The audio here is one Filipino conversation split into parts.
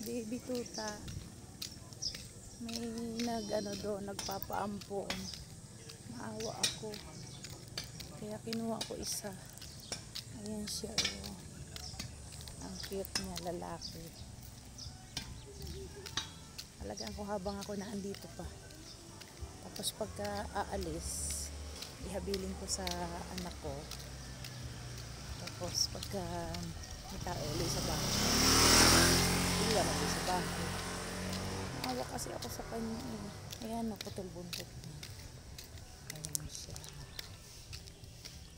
Baby tuta. May doon, nagpapaampon. Maawa ako. Kaya kinuha ko isa. Ayan siya. Oh. Ang cute niya, lalaki. Alagaan ko habang ako naandito pa. Tapos pagka aalis, ihabilin ko sa anak ko. Tapos pagka may tao ulit sa bahay, iwan ulit sa bahay. Maawa kasi ako sa kanya eh. Ayan, naputol buntot niya. Ayan siya.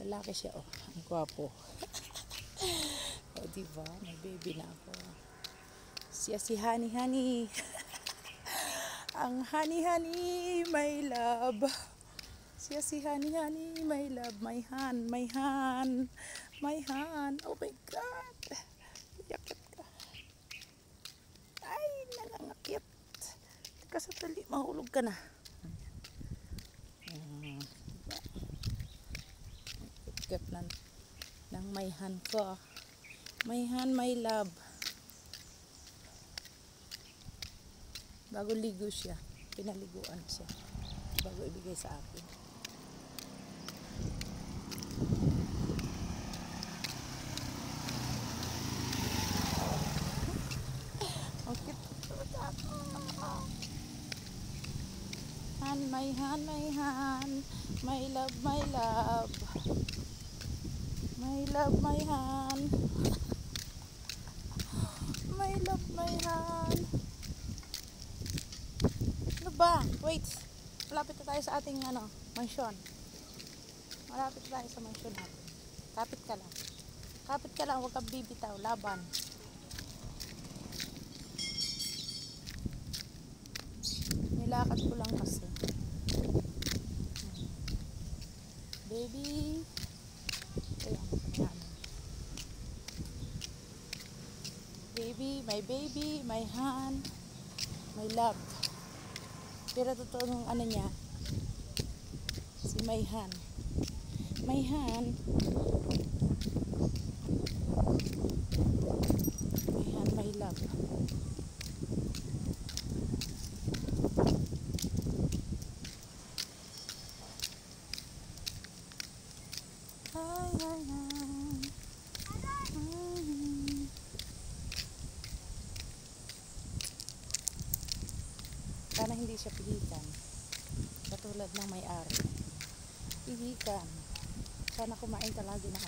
Lalaki siya, oh. Ang gwapo. O, diba? May baby na ako. Siya si Honey Honey. Ang Honey Honey, my love. Siya si Honey Honey, my love. My Han, my Han. My Han. Oh my God. Yakit ka. Ay, nangangakit. Teka sa tali, mahulog ka na. Ikit ng my Han ko. My Han, my love. Bago ligo siya, pinaliguan siya bago ibigay sa akin. Okay. Han, my Han, my Han, my love, my love. My love, my Han. My love, my Han. Ano ba? Wait. Malapit na tayo sa ating mansyon. Malapit na tayo sa mansyon natin. Kapit ka lang. Kapit ka lang, huwag kang bibitaw. Laban. Nilakad ko lang kasi. Baby. Ayan. Baby, my Han, my love. Pero totoo nung niya, si my Han. My Han. My Han, my love. Hi, hi, hi. Sana hindi siya pihikan. Katulad ng may-ari. Pihikan. Sana kumain ka lagi na